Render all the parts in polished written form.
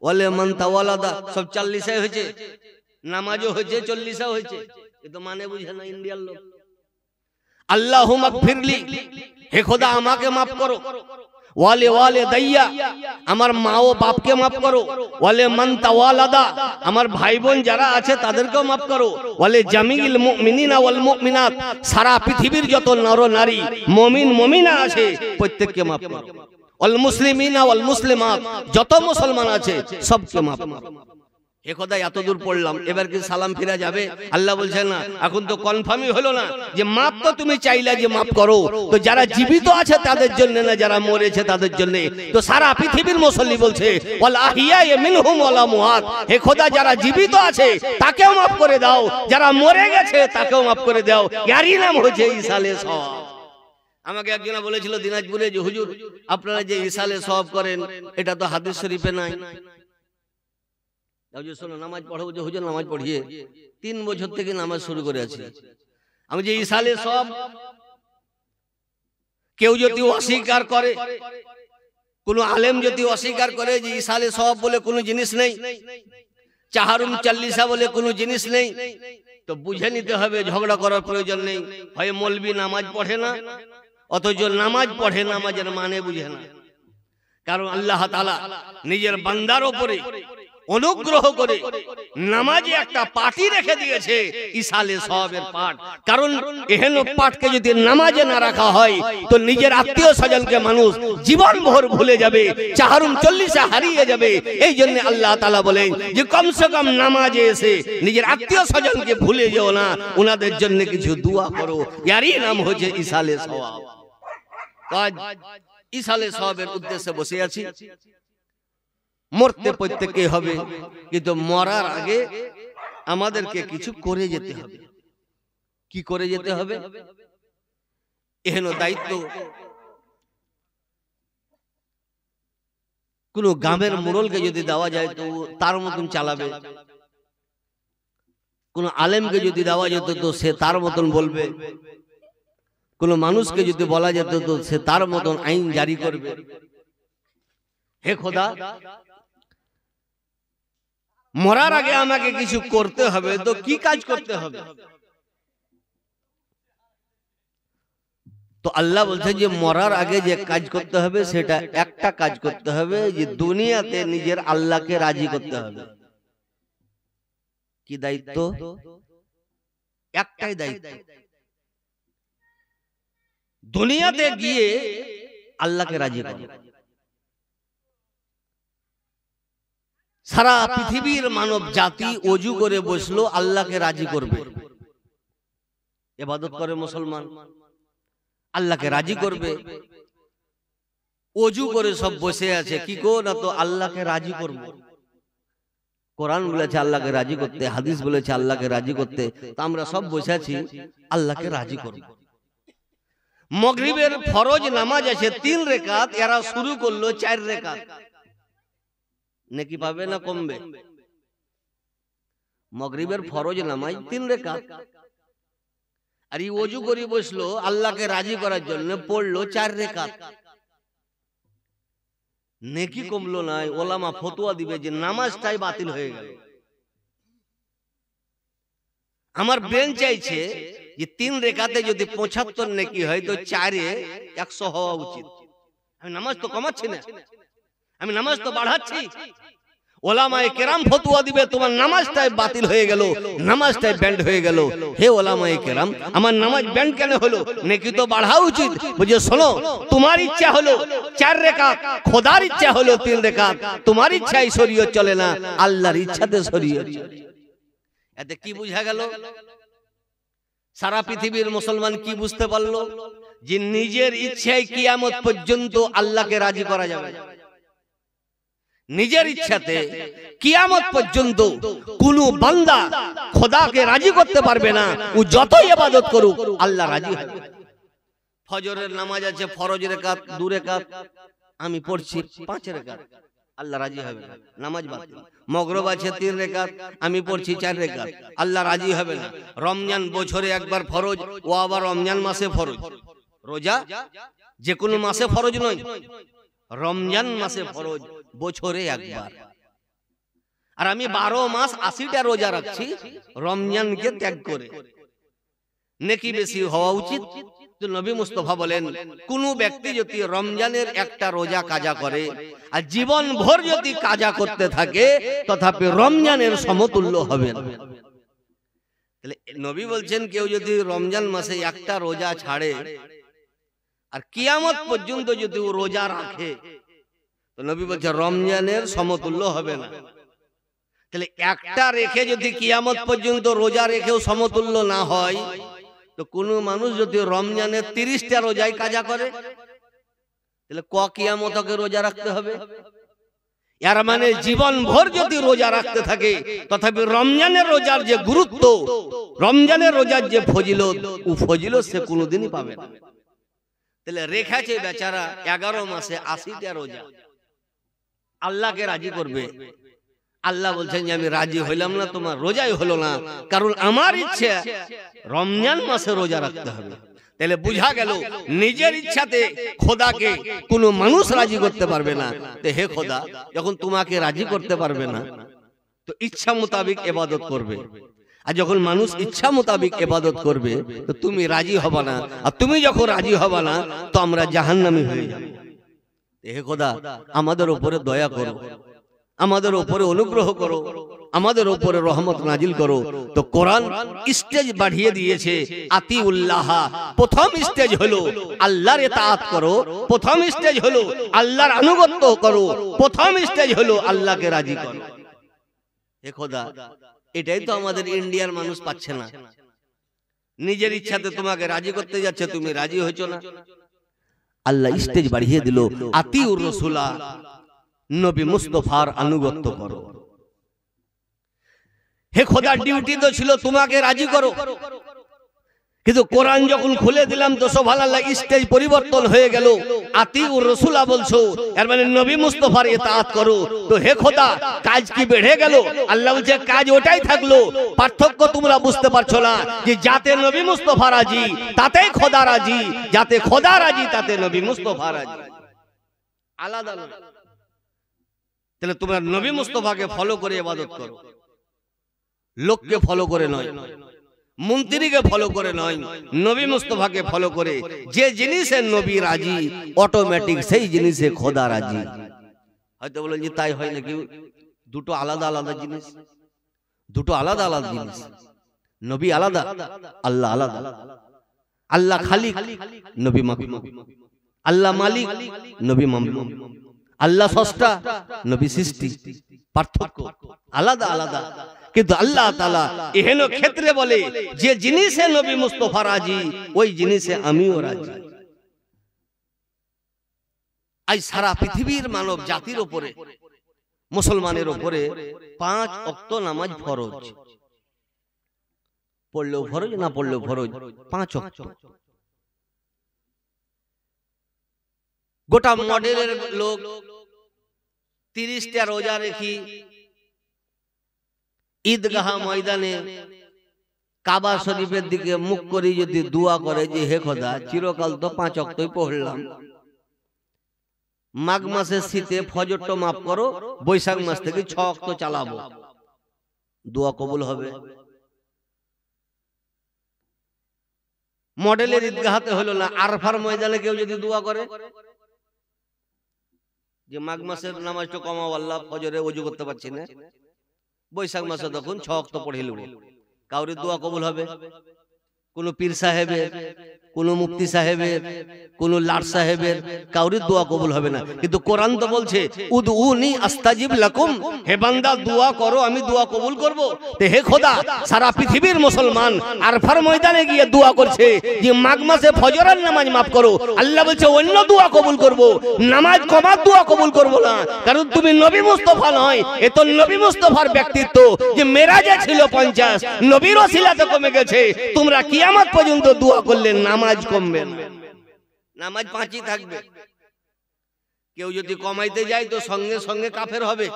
ওয়ালে মান তাওয়ালাদা সব 40 হয়েছে, নামাজও হয়েছে 40 হয়েছে। এ তো মানে বুঝে না ইন্ডিয়ার লোক। আল্লাহুম্মা গফিরলি, হে খোদা আমাকে মাফ করো। ওয়ালে ওয়ালে দাইয়া, আমার মা ও বাপকে মাফ করো। ওয়ালে মান তাওয়ালাদা, আমার ভাই বোন যারা আছে তাদেরকেও মাফ করো। ওয়ালে জামিল মুমিনিনা ওয়াল মুমিনাত, সারা পৃথিবীর যত নর নারী মুমিন মুমিনা আছে প্রত্যেককে মাফ করো। ওয়াল মুসলিমিনা ওয়াল মুসলিমাত, যত মুসলমান আছে সবকে মাফ করো। এ কথা এত দূর পড়লাম, এবার কি সালাম ফিরা যাবে? আল্লাহ বলছেন না, এখন তো কনফার্মই হলো না যে মাফ তো তুমি চাইলা যে মাফ করো, তো যারা জীবিত আছে তাদের জন্য না, যারা মরেছে তাদের জন্য। তো সারা পৃথিবীর মুসল্লি বলছে ওয়াল আহিয়া মিনহুম ওয়াল আমওয়াত, হে খোদা যারা জীবিত আছে তাকেও মাফ করে দাও, যারা মরে গেছে তাকেও মাফ করে দাও। এরই নাম হচ্ছে ইসালে সওয়াব। আমাকে একজন বলেছিল দিনাজপুরে যে হুজুর আপনারা যে ইসালে সওয়াব করেন এটা তো হাদিস শরীফে নাই। শোনো, নামাজ পড়ো যে হুজুর নামাজ পড়িয়ে 3 বছর থেকে নামাজ শুরু করে আছি। আমি যে ইসালে সওয়াব কেউ যদি অস্বীকার করে, কোন আলেম যদি অস্বীকার করে যে ইসালে সওয়াব বলে কোনো জিনিস নেই, চাহারুম চাল্লিশা বলে কোনো জিনিস নেই, তো বুঝে নিতে হবে ঝগড়া করার প্রয়োজন নেই। হয় মৌলবি নামাজ পড়ে না, অথচ নামাজ পড়ে নামাজের মানে বুঝে না। কারণ আল্লাহ তাআলা নিজের বান্দার উপরে অনুগ্রহ করে নামাজে একটা পার্টি রেখে দিয়েছে, ইসালে সওয়াবের পাঠ। কারণ এহেন পাঠকে যদি নামাজে না রাখা হয় তো নিজের আত্মীয় স্বজনকে মানুষ জীবন ভর ভুলে যাবে, চাহারুম 40 হারিয়ে যাবে। এই জন্য আল্লাহ তাআলা বলেন যে কমসে কম নামাজে এসে নিজের আত্মীয় স্বজনকে ভুলে যেও না, ওনাদের জন্য কিছু দোয়া করো। এরই নাম হচ্ছে ইসালে সওয়াব। আজ ইসালে সওয়াবের উদ্দেশ্যে বসে আছি। মরতে প্রত্যেককে হবে, কিন্তু মরার আগে আমাদেরকে কিছু করে যেতে হবে। কি করে যেতে হবে? এহেন দায়িত্ব কোন গ্রামের মোড়লকে যদি দেওয়া যায় তো তার মতন চালাবে, কোন আলেমকে যদি দেওয়া যেত তো সে তার মতন বলবে, কোন মানুষকে যদি বলা যেত তো সে তার মতন আইন জারি করবে। হে খোদা, মরার আগে আমাকে কিছু করতে হবে, তো কি কাজ করতে হবে? তো আল্লাহ বলছেন যে মরার আগে যে কাজ করতে হবে সেটা একটা কাজ করতে হবে, যে দুনিয়াতে নিজের আল্লাহকে রাজি করতে হবে। কি দায়িত্ব? একটাই দায়িত্ব, দুনিয়াতে গিয়ে আল্লাহকে রাজি করো। সারা পৃথিবীর মানব জাতি ওযু করে বসলো আল্লাহকে রাজি করবে। ইবাদত করে মুসলমান, আল্লাহকে রাজি করবে, ওযু করে সব বসে আছে কি গো, না তো আল্লাহকে রাজি করব। কোরআন বলেছে আল্লাহকে রাজি করতে, হাদিস বলেছে আল্লাহকে রাজি করতে, তো আমরা সব বসে আছি আল্লাহকে রাজি করব। মাগরিবের ফরজ নামাজ আছে 3 রাকাত, এরা শুরু করলো 4 রাকাত। নেকি পাবে না কমবে? মাগরিবের ফরজ নামাজ 3 রাকাত, আর এই ওযু করে বসলো আল্লাহকে রাজি করার জন্য, পড়লো 4 রাকাত। নেকি কমলো না। ওলামা ফতোয়া দিবে যে নামাজটাই বাতিল হয়ে গেল। আমার ব্রেন চাইছে যে 3 রাকাতে যদি 75 নেকি হয় তো 4-এ 100 হওয়া উচিত। আমি নামাজ তো কমাচ্ছি না, আমি নামাজ তো বাড়াচ্ছি। ওলামায়ে কেরাম ফতোয়া দিবে তোমার নামাজটাই বাতিল হয়ে গেল, নামাজটাই ব্যান্ড হয়ে গেল। হে ওলামায়ে কেরাম, আমার নামাজ ব্যান্ড কেন হলো? নেকি তো বাড়া উচিত। বুঝে শোনো, তোমার ইচ্ছা হলো 4 রাকাত, খোদার ইচ্ছা হলো 3 রাকাত। তোমার ইচ্ছায় শরীয়ত চলে না, আল্লাহর ইচ্ছাতে শরীয়ত চলে। এতে কি বুঝা গেল? সারা পৃথিবীর মুসলমান কি বুঝতে পারলো? যে নিজের ইচ্ছায় কিয়ামত পর্যন্ত আল্লাহকে রাজি করা যাবে। নিজের ইচ্ছাতে কিয়ামত পর্যন্ত কোন বান্দা খোদাকে রাজি করতে পারবে না। ও যতই ইবাদত করুক আল্লাহ রাজি হবে। ফজরের নামাজ আছে ফরজ রাকাত 2 রাকাত, আমি পড়ছি 5 রাকাত, আল্লাহ রাজি হবে না, নামাজ বাতিল। মাগরিব আছে 3 রাকাত, আমি পড়ছি 4 রাকাত, আল্লাহ রাজি হবে না। রমজান বছরে একবার ফরজ, ও আবার রমজান মাসে ফরজ। রোজা যে কোনো মাসে ফরজ নয়, রমজান মাসে ফরজ, বছরে একবার। আর আমি 12 মাস 80টা রোজা রাখছি রমজানকে ত্যাগ করে, নেকি বেশি হওয়া উচিত। তো নবী মুস্তাফা বলেন কোন ব্যক্তি যদি রমজানের একটা রোজা কাজা করে আর জীবন ভর যদি কাজা করতে থাকে তথাপি রমজানের সমতুল্য হবে না। তাহলে নবী বলছেন কেউ যদি রমজান মাসে একটা রোজা ছাড়ে আর কিয়ামত পর্যন্ত যদি ও রোজা রাখে তো নবী বলছে রমজানের সমতুল্য হবে না। তাহলে একটা রেখে যদি কিয়ামত পর্যন্ত রোজা রেখেও সমতুল্য না হয় তো কোন মানুষ যদি রমজানের 30টা রোজায় কাজা করে তাহলে কিয়ামতকে রোজা রাখতে হবে। এর মানে জীবন ভর যদি রোজা রাখতে থাকে তথাপি রমজানের রোজার যে গুরুত্ব, রমজানের রোজার যে ফজিলত, ও ফজিলত সে কোনোদিনই পাবে না। তাহলে রেখেছে বেচারা 11 মাসে 80টা রোজা, আল্লাহকে রাজি করবে। আল্লাহ বলছেন যে আমি রাজি হইলাম না, তোমার রোজাই হলো না, কারণ আমার ইচ্ছা রমজান মাসে রোজা রাখতে হবে। তাহলে বুঝা গেল নিজের ইচ্ছাতে খোদাকে কোনো মানুষ রাজি করতে পারবে না। তো হে খোদা, যখন তোমাকে রাজি করতে পারবে না তো ইচ্ছা মোতাবিক ইবাদত করবে, আর যখন মানুষ ইচ্ছা মোতাবিক ইবাদত করবে তো তুমি রাজি হবা না, আর তুমি যখন রাজি হবা না তো আমরা জাহান্নামী হয়ে যাব। হে খোদা, আমাদের উপরে দয়া করো, আমাদের উপরে অনুগ্রহ করো, আমাদের উপরে রহমত নাজিল করো। তো কোরআন স্টেজ বাড়িয়ে দিয়েছে আতিউল্লাহ। প্রথম স্টেজ হলো আল্লাহর ইতাআত করো, প্রথম স্টেজ হলো আল্লাহর আনুগত্য করো, প্রথম স্টেজ হলো আল্লাহকে রাজি করো। হে খোদা, এটাই তো আমাদের ইন্ডিয়ার মানুষ পাচ্ছে না। নিজের ইচ্ছাতে তোমাকে রাজি করতে যাচ্ছে, তুমি রাজি হইছো না। আল্লাহ স্টেজ বাড়িয়ে দিল আতিউর রাসূলা, নবী মুস্তাফার আনুগত্য করো। হে খোদার ডিউটি তো ছিল তোমাকে রাজি করো, কিন্তু কোরআন যখন খুলে দিলাম তো সুবহানাল্লাহ স্টেজ পরিবর্তন হয়ে গেল। আতিউর রাসূলা বলছো, এর মানে নবী মুস্তাফার ইতাআত করো। তো হে খোদা, কাজ কি বেড়ে গেল? আল্লাহ বলছে কাজ ওটাই থাকলো, পার্থক্য তোমরা বুঝতে পারছো না যে যাতে নবী মুস্তাফা রাজি তাতেই খোদা রাজি, যাতে খোদা রাজি তাতে নবী মুস্তাফা রাজি, আলাদা না। তাহলে তোমরা নবী মুস্তাফাকে ফলো করে ইবাদত করো, লোককে ফলো করে নয়, মন্ত্রীকে ফলো করে নয়, নবী মুস্তাফাকে ফলো করে। যে জিনিসে নবী রাজি অটোমেটিক সেই জিনিসে খোদা রাজি। হয়তো বলেন যে তাই হয় নাকি? দুটো আলাদা আলাদা জিনিস, দুটো আলাদা আলাদা জিনিস। নবী আলাদা, আল্লাহ আলাদা। আল্লাহ খালিক, নবী মাখলুক। আল্লাহ মালিক, নবী মামলুক। আল্লাহ স্রষ্টা, নবী সৃষ্টি। পার্থক্য আলাদা আলাদা, কিন্তু আল্লাহ তাআলা এহেন ক্ষেত্রে বলে যে জিনিসে নবী মুস্তাফা রাজি ওই জিনিসে আমিও রাজি। আজ সারা পৃথিবীর মানব জাতির উপরে, মুসলমানের উপরে 5 ওয়াক্ত নামাজ ফরজ। পড়লেও ফরজ, না পড়লেও ফরজ, 5 ওয়াক্ত। গোটা মডেলের লোক 30টা রোজা রেখি ঈদগাহ ময়দানে কাবা শরীফের দিকে মুখ করে যদি দোয়া করে যে হে খোদা, চিরকাল তো 5 ওয়াক্তই পড়লাম, মাঘ মাসের শীতে ফজরটা মাফ করো, বৈশাখ মাস থেকে 6 ওয়াক্ত চালাবো, দোয়া কবুল হবে? মডেলের ঈদগাহতে হলো না, আরফার ময়দানে কেউ যদি দোয়া করে যে মাঘ মাসের নামাজটা কমাও আল্লাহ, ফজরে ওযু করতে পারছি না, বৈশাখ মাসে তখন 6 ওয়াক্ত পড়ে নেব, কাউরি দোয়া কবুল হবে? কোন পীর সাহেবের, কোন মুফতি সাহেবের, কোন লাট সাহেবের কাউরি দোয়া কবুল হবে না। কিন্তু কোরআন তো বলছে উদউনি আস্তাজিব লাকুম, হে বান্দা দোয়া করো আমি দোয়া কবুল করব। তে হে খোদা, সারা পৃথিবীর মুসলমান আরফার ময়দানে গিয়ে দোয়া করছে যে মাঘ মাসে ফজরের নামাজ maaf করো, আল্লাহ বলছে অন্য দোয়া কবুল করব, নামাজ কমার দোয়া কবুল করব না, কারণ তুমি নবী মুস্তাফা নয়। এ তো নবী মুস্তাফার ব্যক্তিত্ব যে মেরাজে ছিল 50, নবীর ওসিলাতে কমে গেছে। তোমরা কিয়ামত পর্যন্ত দোয়া করলে নামাজ কমবে না, নামাজ 5ই থাকবে। কেউ যদি কমাইতে যায় তো সঙ্গে সঙ্গে কাফের হবে।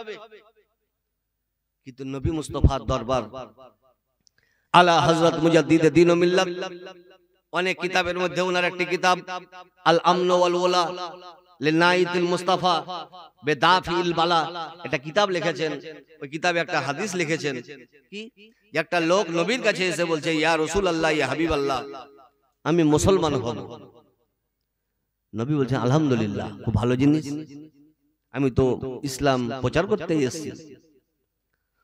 কিন্তু নবী মুস্তাফার দরবার, আলা হযরত মুজাদ্দিদে দ্বীন ও মিল্লাত, অনেক কিতাবের মধ্যে ওনার একটি কিতাব আল আমন ওয়াল ওয়ালা, লিনাইতুল মুস্তাফা বেদাফিল বালা, এটা কিতাব লিখেছেন। ওই কিতাবে একটা হাদিস লিখেছেন কি, একটা লোক নবীর কাছে এসে বলছে, ইয়া রাসূলুল্লাহ, ইয়া হাবিবাল্লাহ, আমি মুসলমান হব। নবী বলছেন, আলহামদুলিল্লাহ, খুব ভালো জিনিস, আমি তো ইসলাম প্রচার করতেই এসেছি।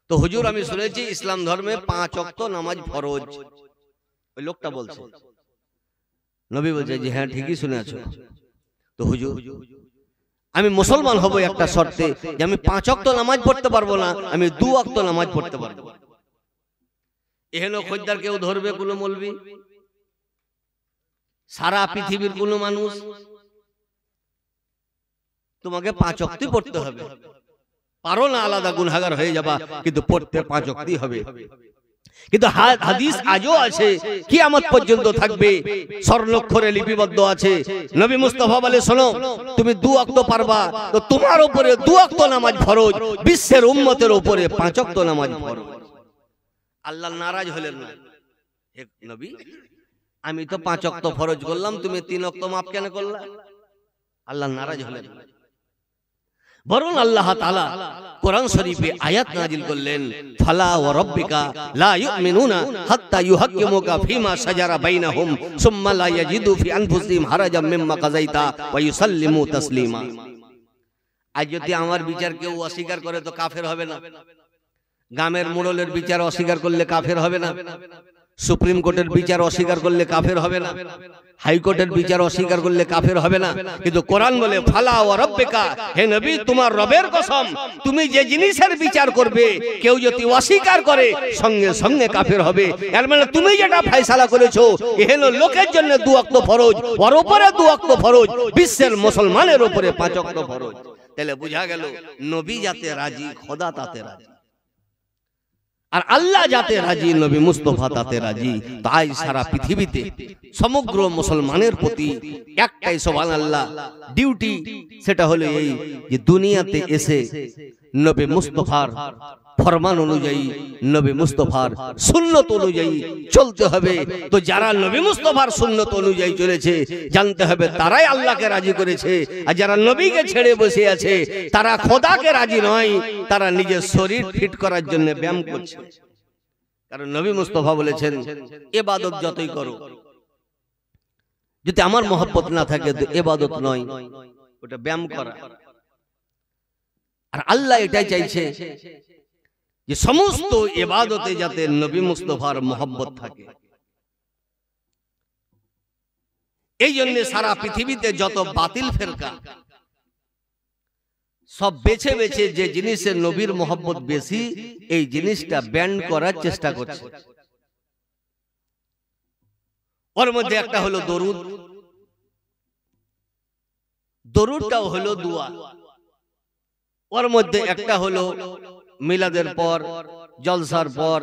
তো হুজুর, আমি শুনেছি ইসলাম ধর্মে 5 ওয়াক্ত নামাজ ফরজ। ওই লোকটা বলছে। নবী বলছে, জি হ্যাঁ, ঠিকই শুনেছো। তো হুজুর, আমি মুসলমান হব একটা শর্তে, যে আমি 5 ওয়াক্ত নামাজ পড়তে পারবো না, আমি 2 ওয়াক্ত নামাজ পড়তে পারবো। এহেন খোঁজদার কেউ ধরবে কোনো মৌলবি? সারা পৃথিবীর কোনো মানুষ? তোমাকে 5 ওয়াক্তই পড়তে হবে, পারো না আলাদা গুনাহগার হয়ে যাবা, কিন্তু পড়তে 5 ওয়াক্তই হবে। কিন্তু হাদিস আজও আছে, কিয়ামত পর্যন্ত থাকবে, স্বর্ণাক্ষরে লিপিবদ্ধ আছে। নবী মুস্তাফা বলে, শোনো, তুমি 2 ওয়াক্ত পারবা, তো তোমার উপরে 2 ওয়াক্ত নামাজ ফরজ, বিশ্বের উম্মতের উপরে 5 ওয়াক্ত নামাজ ফরজ। আল্লাহ নারাজ হলেন না, হে নবী, আমি তো 5 ওয়াক্ত ফরজ করলাম, তুমি 3 ওয়াক্ত মাফ কেন করলা? আল্লাহ নারাজ হলেন। বরং আল্লাহ তাআলা কোরআন শরীফে আয়াত নাজিল করলেন, ফালা ওয়া রাব্বিকা লা ইউমিনুনা হাত্তা ইউহাক্কিমুকা ফিমা শাজারা বাইনাহুম সুম্মা লা ইয়াজিদু ফি আনফুসিহিম হারাজাম মিম্মা কাযাইতা ওয়া ইউসাল্লিমু তাসলিমা। আজ যদি আমার বিচার কেউ অস্বীকার করে তো কাফের হবে না? গ্রামের মোড়লের বিচার অস্বীকার করলে কাফের হবে না? সুপ্রিম কোর্টের বিচার অস্বীকার করলে কাফের হবে না? হাইকোর্টের বিচার অস্বীকার করলে কাফের হবে না? কিন্তু কোরআন বলে, ফালা ওয়া রাব্বিকা, হে নবী, তোমার রবের কসম, তুমি যে জিনিসের বিচার করবে, কেউ যদি অস্বীকার করে সঙ্গে সঙ্গে কাফের হবে। এর মানে তুমি যেটা ফয়সালা করেছো, এহেন লোকের জন্য 2 ওয়াক্ত ফরজ, ওর উপরে 2 ওয়াক্ত ফরজ, বিশ্বের মুসলমানের উপরে 5 ওয়াক্ত ফরজ। তাহলে বোঝা গেল, নবী যাতে রাজি, খোদা তাতে রাজি। আর আল্লাহ যাতে রাজি, নবী মুস্তাফা তাতে রাজি। তাই সারা পৃথিবীতে সমগ্র মুসলমানের প্রতি একটাই সুবহানাল্লাহ ডিউটি, সেটা হলো এই যে দুনিয়াতে এসে নবী মুস্তাফার ফরমান অনুযায়ী, নবী মুস্তাফার সুন্নত অনুযায়ী চলতে হবে। তো যারা নবী মুস্তাফার সুন্নত অনুযায়ী চলেছে, জানতে হবে তারাই আল্লাহকে রাজি করেছে। আর যারা নবীকে ছেড়ে বসে আছে, তারা খোদাকে রাজি নয়, তারা নিজের শরীর ফিট করার জন্য ব্যায়াম করছে। কারণ নবী মুস্তাফা বলেছেন, ইবাদত যতই করো, যদি আমার মহব্বত না থাকে তো ইবাদত নয়, ওটা ব্যায়াম করা। আর আল্লাহ এটাই চাইছে যে সমস্ত ইবাদতে যাতে নবী মুস্তাফার মহব্বত থাকে। এই জন্য সারা পৃথিবীতে যত বাতিল ফেরকা, সব বেছে বেছে যে জিনিসের নবীর মহব্বত বেশি, এই জিনিসটা ব্যান্ড করার চেষ্টা করছে। ওর মধ্যে একটা হলো দরুদ। দরুদটাও হলো দোয়া। ওর মধ্যে একটা হলো মিলাদের পর, জলসার পর,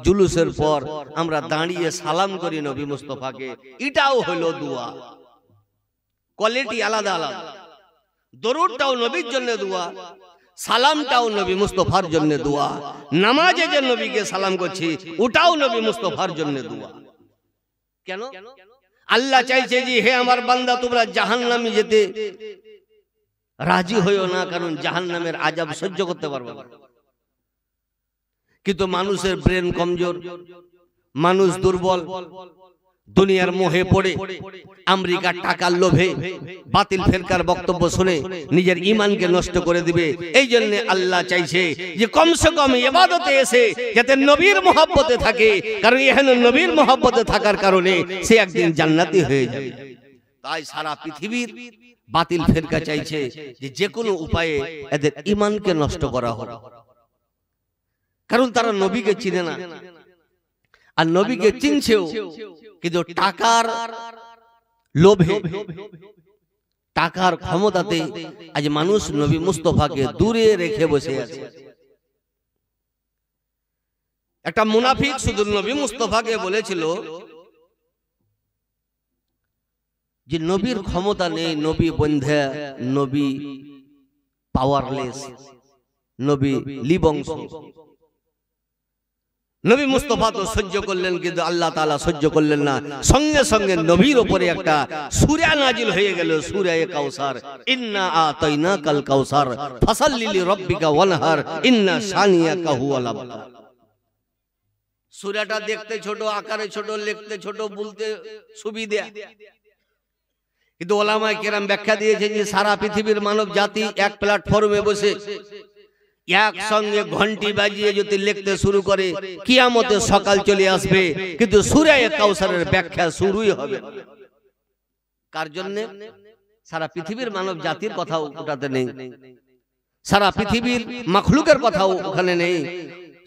জুলুসের পর আমরা দাঁড়িয়ে সালাম করি নবী মুস্তাফাকে, এটাও হলো দোয়া। কোয়ালিটি আলাদা আলাদা। দরুদটাও নবীর জন্য দোয়া, সালামটাও নবী মুস্তাফার জন্য দোয়া। নামাজে যে নবীকে সালাম করছি, ওটাও নবী মুস্তাফার জন্য দোয়া। কেন? আল্লাহ চাইছে যে, হে আমার বান্দা, তোমরা জাহান্নামে যেতে রাজি হইও না, কারণ জাহান্নামের আযাব সহ্য করতে পারবে না। কিন্তু মানুষের ব্রেন কমজোর, মানুষ দুর্বল, দুনিয়ার মোহে পড়ে আমেরিকার টাকার লোভে বাতিল ফেরকার বক্তব্য শুনে নিজের ঈমানকে নষ্ট করে দিবে। এই জন্য আল্লাহ চাইছে যে কমসে কম ইবাদতে এসে যাতে নবীর মহব্বতে থাকে, কারণ এখানে নবীর মহব্বতে থাকার কারণে সে একদিন জান্নাতি হয়ে যাবে। তাই সারা পৃথিবীর বাতিল ফেরকা চাইছে যে কোনো উপায়ে এদের ঈমানকে নষ্ট করা হোক, কারণ তারা নবীকে চিনে না। আর নবীকে চিনছেও, কিন্তু টাকার লোভে, টাকার ক্ষমতাতে আজ মানুষ নবী মুস্তাফাকে দূরে রেখে বসে আছে। একটা মুনাফিক শুধু নবী মুস্তাফাকে বলেছিল যে নবীর ক্ষমতা নেই, নবী বন্ধা, নবী পাওয়ারলেস, নবী লিবংশ। নবী মুস্তাফা তো সহ্য করলেন, কিন্তু আল্লাহ তাআলা সহ্য করলেন না। সঙ্গে সঙ্গে নবীর উপরে একটা সূরা নাজিল হয়ে গেল, সূরা কাউসার। ইন্না আতাইনাকাল কাউসার ফাসাল্লি লিরাব্বিকা ওয়ানহার ইন্না শানিয়াকা হুয়াল আবতার। সূরাটা দেখতে ছোট, আকারে ছোট, লিখতে ছোট, বলতে সুবিধা, কিন্তু ওলামায়ে কেরাম ব্যাখ্যা দিয়েছেন যে সারা পৃথিবীর মানব জাতি এক প্ল্যাটফর্মে বসে একসঙ্গে ঘন্টি বাজিয়ে যদি লিখতে শুরু করে, কিয়ামতে সকাল চলে আসবে, কিন্তু সূরা কাউসারের ব্যাখ্যা শুরুই হবে। কার জন্য? সারা পৃথিবীর মানব জাতির কথাও ওটাতে নেই, সারা পৃথিবীর মাখলুকের কথাও ওখানে নেই।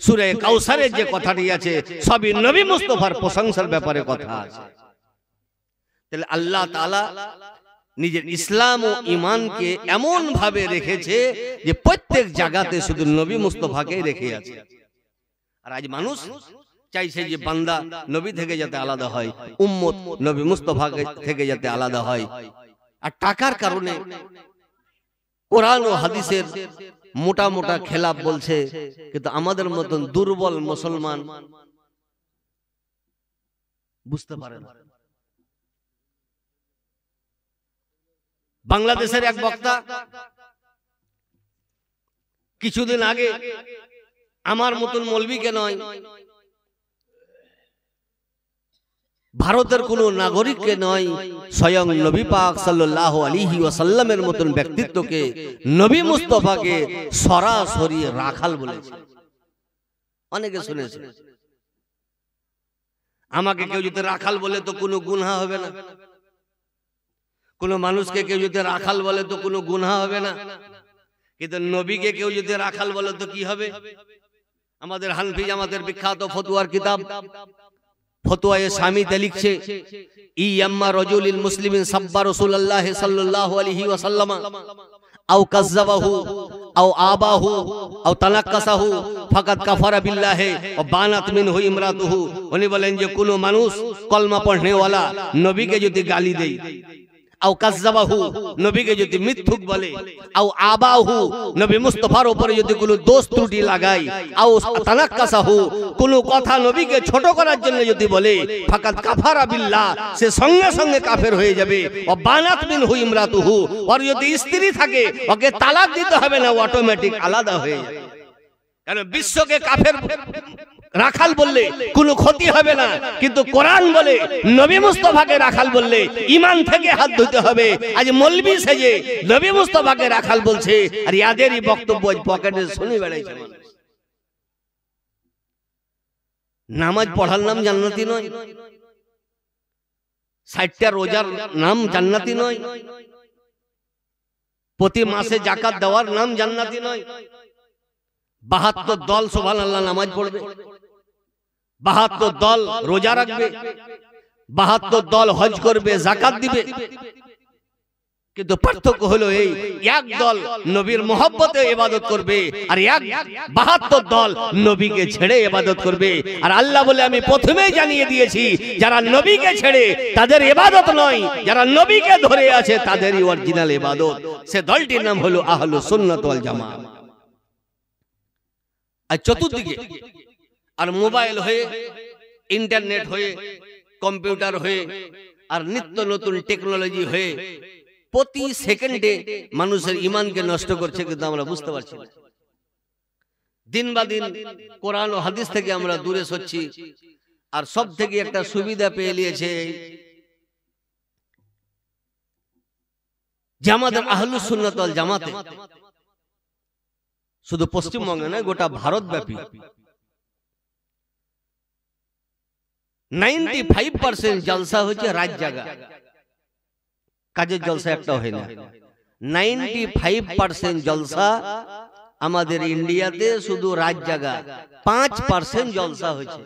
সূরা কাউসারের যে কথাটি আছে সবই নবী মুস্তাফার প্রশংসার ব্যাপারে কথা আছে। তাহলে আল্লাহ তাআলা নিজের ইসলাম ও ঈমানকে এমন ভাবে রেখেছে যে প্রত্যেক জায়গাতে শুধু নবী মুস্তাফাকে রেখে আছে। আর আজ মানুষ চাইছে যে বান্দা নবী থেকে যাতে আলাদা হয়, উম্মত নবী মুস্তাফা থেকে যাতে আলাদা হয়। আর টাকার কারণে কোরআন ও হাদিসের মোটা মোটা খেলাফ বলছে, কিন্তু আমাদের মতন দুর্বল মুসলমান বুঝতে পারে না। বাংলাদেশের এক বক্তা কিছুদিন আগে আমার মতন মৌলবীকে নয়, ভারতের কোন নাগরিককে নয়, স্বয়ং নবী পাক সাল্লাল্লাহু আলাইহি ওয়াসাল্লামের মতন ব্যক্তিত্বকে, নবী মুস্তাফাকে সরাসরি রাখাল বলেছে। অনেকে শুনেছে। আমাকে কেউ যদি রাখাল বলে তো কোনো গুনাহ হবে না, কোন মানুষকে কেউ যদি রাখাল বলে তো কোনো গুনাহ হবে না, কিন্তু নবীকে কেউ যদি রাখাল বলে তো কি হবে? আমাদের হানফি জামাতের বিখ্যাত ফতোয়ার কিতাব ফতোয়ায়ে শামিতে লিখছে, ইয়াম্মা রাজুলিল মুসলিমিন সাব্বা রাসূলুল্লাহ সাল্লাল্লাহু আলাইহি ওয়াসাল্লাম আও কাযাবাহু আও আবাহু আও তানাক্কাসাহু ফাকাদ কাফারা বিল্লাহি ওয়া বানাত মিনহু ইমরাতুহু। উনি বলেন যে কোন মানুষ কলমা পড়নে ওয়ালা নবীকে যদি গালি দেয়, আও কাযাবাহু নবীকে যদি মিথ্যুক বলে, আও আবাহু নবী মুস্তাফার উপরে যদি কোনো দোষ ত্রুটি লাগায়, আও তানাক্কাসাহু কোনো কথা নবীকে ছোট করার জন্য যদি বলে, ফাকাদ কাফারা বিল্লাহ সে সঙ্গে সঙ্গে কাফের হয়ে যাবে। ও বানাত মিনহু ইমরাতুহু, আর যদি স্ত্রী থাকে ওকে তালাক দিতে হবে না, অটোমেটিক আলাদা হয়ে যাবে। কারণ বিশ্বকে কাফের রাখাল বললে কোনো ক্ষতি হবে না, কিন্তু কোরআন বলে নবী মুস্তাফাকে রাখাল বললে ঈমান থেকে হাত ধুতে হবে। আজ মৌলবি সেজে নবী মুস্তাফাকে রাখাল বলছে, আর ইয়াদেরই বক্তব্য পকেটে শুনে বেড়াইছে। নামাজ পড়ার নাম জান্নাতি নয়, 60টা রোজার নাম জান্নাতি নয়, প্রতি মাসে যাকাত দেওয়ার নাম জান্নাতি নয়। 72 দল সুবহানাল্লাহ নামাজ পড়বে, 72 দল রোজা রাখবে, 72 দল হজ করবে, যাকাত দিবে, কিন্তু পার্থক্য হলো এই, এক দল নবীর মহব্বতে ইবাদত করবে, আর 72 দল নবীকে ছেড়ে ইবাদত করবে। আর আল্লাহ বলে আমি প্রথমেই জানিয়ে দিয়েছি, যারা নবীকে ছেড়ে তাদের ইবাদত নয়, যারা নবীকে ধরে আছে তাদেরই অরিজিনাল ইবাদত। সে দলটির নাম হলো আহলুস সুন্নাত ওয়াল জামাত। আর চতুর্দিকে আর মোবাইল হয়ে, ইন্টারনেট হয়ে, কম্পিউটার হয়ে, আর নিত্য নতুন টেকনোলজি হয়ে প্রতি সেকেন্ডে মানুষের ঈমানকে নষ্ট করছে, কিন্তু আমরা বুঝতে পারছি না। দিন বা দিন কোরআন ও হাদিস থেকে আমরা দূরে সরছি। আর সব থেকে একটা সুবিধা পেয়ে নিয়েছে যে আমাদের আহলুস সুন্নাত ওয়াল জামাতে শুধু পশ্চিমবঙ্গে নয়, গোটা ভারত ব্যাপী 95% জলসা হচ্ছে রাত জাগা, কাজের জলসা একটা হয় না। 95% জলসা আমাদের ইন্ডিয়াতে শুধু রাত জাগা, 5% জলসা হচ্ছে।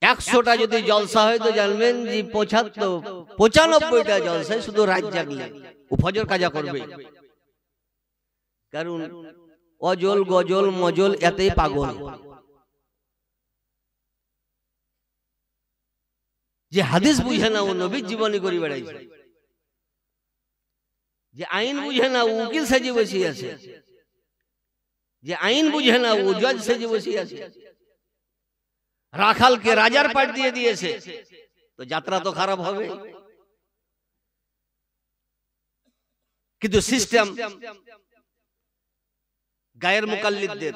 100টা যদি জলসা হয় তো জানবেন যে 95টা জলসায় শুধু রাত জাগলে ও ফজর কাজা করবে। কারণ অজল গজল মজল এতেই পাগল, যে হাদিস বুঝে না ও নবীর জীবনী করে বেড়াইছে, যে আইন বুঝে না ও উকিল সাজি বসে আছে, যে আইন বুঝে না ও জজ সেজে বসে আছে, রাখালকে রাজার পাট দিয়ে দিয়েছে, তো যাত্রা তো খারাপ হবে। কিন্তু সিস্টেম গায়ের মুকাল্লিদদের,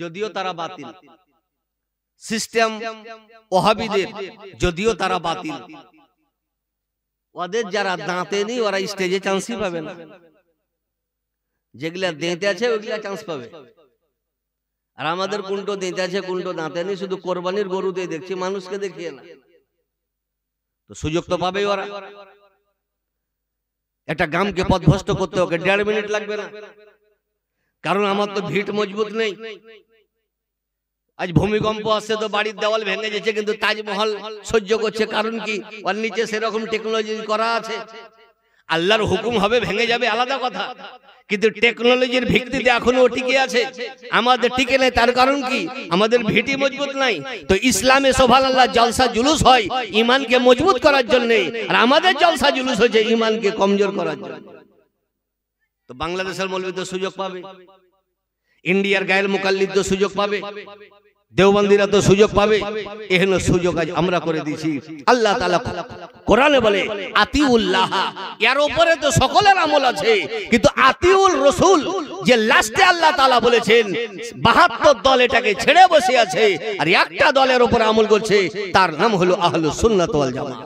যদিও তারা বাতিল, সিস্টেম ওহাবিদের, যদিও তারা বাতিল, ওদের যারা দাঁতে নেই ওরা স্টেজে চান্সই পাবে না, যেগুলা দাঁতে আছে ওইগুলা চান্স পাবে। আর আমাদের কুন্টো দাঁতে আছে, কুন্টো দাঁতে নেই, শুধু কোরবানির গরুতে দেখছি, মানুষকে দেখিয়ে না, তো সুযোগ তো পাবেই ওরা। একটা গ্রামকে পথভ্রষ্ট করতে ওকে 1.5 মিনিট লাগবে না, কারণ আমার তো ভিট মজবুত নেই। আজ ভূমিকম্প আসছে তো বাড়ির দেওয়াল ভেঙে যাচ্ছে, কিন্তু তাজমহল সহ্য করছে, কারণ কি ওর নিচে সেরকম টেকনোলজি করা আছে। আল্লাহর হুকুম হবে ভেঙে যাবে আলাদা কথা, কিন্তু টেকনোলজির ভিত্তিতে এখনো টিকে আছে, আমাদের টিকে নেই। তার কারণ কি আমাদের ভিটি মজবুত নাই। তো ইসলামে সুবহানাল্লাহ জলসা জুলুস হয় ঈমানকে মজবুত করার জন্য, আর আমাদের জলসা জুলুস হচ্ছে ঈমানকে কমজোর করার জন্য। তো বাংলাদেশের মৌলবী তো সুযোগ পাবে, ইন্ডিয়ার গায়ের মুকাল্লিদ তো সুযোগ পাবে, দেওবন্দিরা তো সুযোগ পাবে। এহেন সুযোগ আজ আমরা করে দিয়েছি। আল্লাহ তাআলা কোরআনে বলে আতিউল্লাহ, এর উপরে তো সকলের আমল আছে, কিন্তু আতিউল রাসূল যে লাস্টে আল্লাহ তাআলা বলেছেন 72 দল এটাকে ছেড়ে বসে আছে, আর একটা দলের উপর আমল করছে, তার নাম হলো আহলুস সুন্নাত ওয়াল জামাত।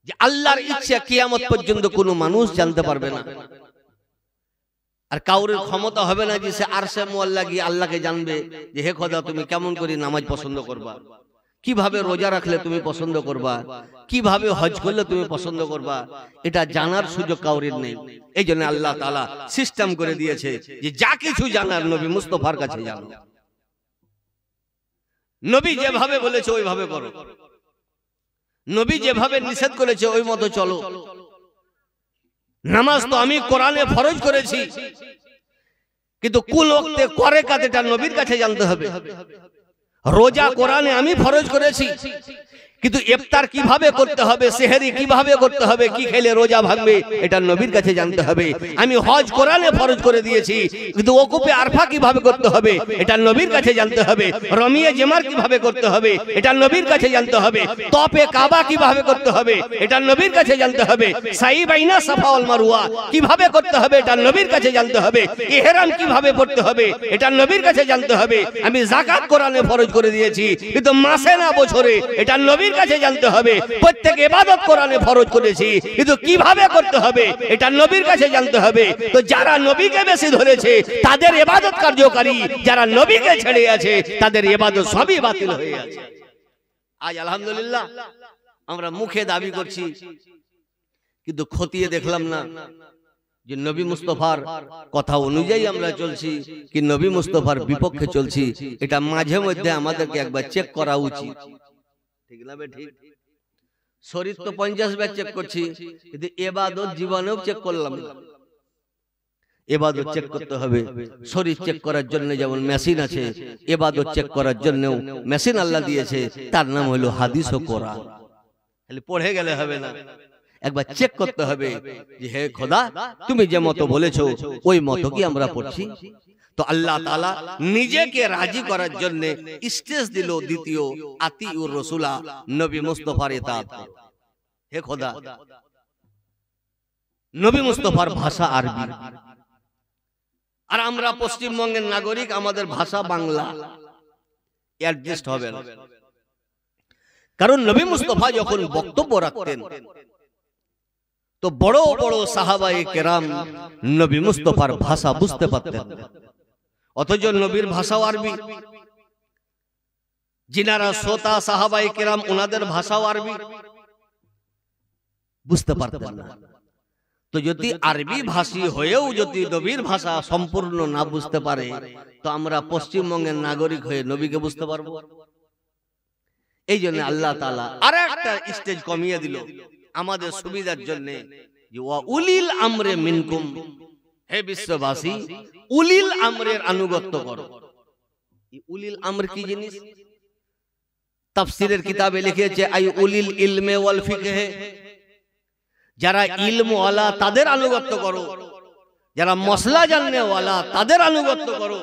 যে আল্লাহর ইচ্ছা কিয়ামত পর্যন্ত কোনো মানুষ জানতে পারবে না, আর কাউরের ক্ষমতা হবে না যে সে আরশে মুআল্লা গিয়ে আল্লাহকে জানবে যে হে খোদা তুমি কেমন করে নামাজ পছন্দ করবা, কিভাবে রোজা রাখলে তুমি পছন্দ করবা, কিভাবে হজ করলে তুমি পছন্দ করবা, এটা জানার সুযোগ কাউরের নেই। এই জন্য আল্লাহ তাআলা সিস্টেম করে দিয়েছে যে যা কিছু জানার নবী মুস্তাফার কাছে জানো, নবী যেভাবে বলেছে ওইভাবে করো, নবী যেভাবে নিষেধ করেছে ওই মতো চলো। নামাজ তো আমি কোরআনে ফরজ করেছি, কিন্তু কোন ওয়াক্তে করে কাজটা নবীর কাছে জানতে হবে। রোজা কোরআনে আমি ফরজ করেছি, কিন্তু ইফতার কিভাবে করতে হবে, সেহরি কিভাবে করতে হবে, কি খেলে রোজা ভাঙবে, এটা নবীর কাছে জানতে হবে। আমি হজ কোরআনে ফরজ করে দিয়েছি, কিন্তু ওকুফে আরফা কিভাবে করতে হবে, এটা নবীর কাছে জানতে হবে। রমিয়ে জেমার কিভাবে করতে হবে, এটা নবীর কাছে জানতে হবে। তপে কাবা কিভাবে করতে হবে, এটা নবীর কাছে জানতে হবে। সাই বাইনা সাফা ওয়াল মারওয়া কিভাবে করতে হবে, এটা নবীর কাছে জানতে হবে। ইহরাম কিভাবে পড়তে হবে, এটা নবীর কাছে জানতে হবে। আমি যাকাত কোরআনে ফরজ করে দিয়েছি, কিন্তু মাসে না বছরে, এটা নবীর কাছে জানতে হবে। প্রত্যেক ইবাদত কোরআনে ফরজ করেছি, কিন্তু কিভাবে করতে হবে এটা নবীর কাছে জানতে হবে। তো যারা নবীকে বেশি ধরেছে তাদের ইবাদত কার্যকারী, যারা নবীকে ছেড়ে আছে তাদের ইবাদত সবই বাতিল হয়ে আছে। আজ আলহামদুলিল্লাহ আমরা মুখে দাবি করছি, কিন্তু খতিয়ে দেখলাম না যে নবী মুস্তাফার কথা অনুযায়ী আমরা চলছি কি নবী মুস্তাফার বিপক্ষে চলছি। এটা মাঝে মধ্যে আমাদেরকে একবার চেক করা উচিত, ঠিক না? ঠিক, শরীর তো 50 বার চেক করছি, কিন্তু ইবাদত জীবনেও চেক করলাম না। ইবাদত চেক করতে হবে। শরীর চেক করার জন্য যেমন মেশিন আছে, ইবাদত চেক করার জন্যও মেশিন আল্লাহ দিয়েছে, তার নাম হলো হাদিস ও কোরআন। খালি পড়ে গেলে হবে না, একবার চেক করতে হবে যে হে খোদা তুমি যে মতো বলেছো ওই মতো কি আমরা পড়ছি। তো আল্লাহ তাআলা নিজেকে রাজি করার জন্য স্টেজ দিল দ্বিতীয় আতিউর রাসূলা, নবী মুস্তাফার ইতাআত করো। হে খোদা, নবী মুস্তাফার ভাষা আরবি, আর আমরা পশ্চিমবঙ্গের নাগরিক, আমাদের ভাষা বাংলা, অ্যাডজাস্ট হবে না। কারণ নবী মুস্তাফা যখন বক্তব্য রাখতেন তো বড় বড় সাহাবায়ে কেরাম নবী মুস্তাফার ভাষা বুঝতে পারতেন, অথচ নবীর ভাষাও আরবি। যিনারা শ্রোতা সাহাবায়ে কেরাম ওনাদের ভাষাও আরবি, বুঝতে পারতেন না। তো যদি আরবি ভাষী হয়েও যদি নবীর ভাষা সম্পূর্ণ না বুঝতে পারে, তো আমরা পশ্চিমবঙ্গের নাগরিক হয়ে নবীকে বুঝতে পারবো? এই জন্য আল্লাহ তাআলা আর একটা স্টেজ কমিয়ে দিল আমাদের সুবিধার জন্য, যে ওয়া উলিল আমরে মিনকুম, হে বিশ্ববাসী উলিল আমরের আনুগত্য করো। উলিল আমর কি জিনিস? তাফসীরের কিতাবে লিখেছে আই উলিল ইলমে ওয়াল ফিকহে, যারা ইলম ওয়ালা তাদের আনুগত্য করো। যারা মশলা জাননেওয়ালা তাদের আনুগত্য করো।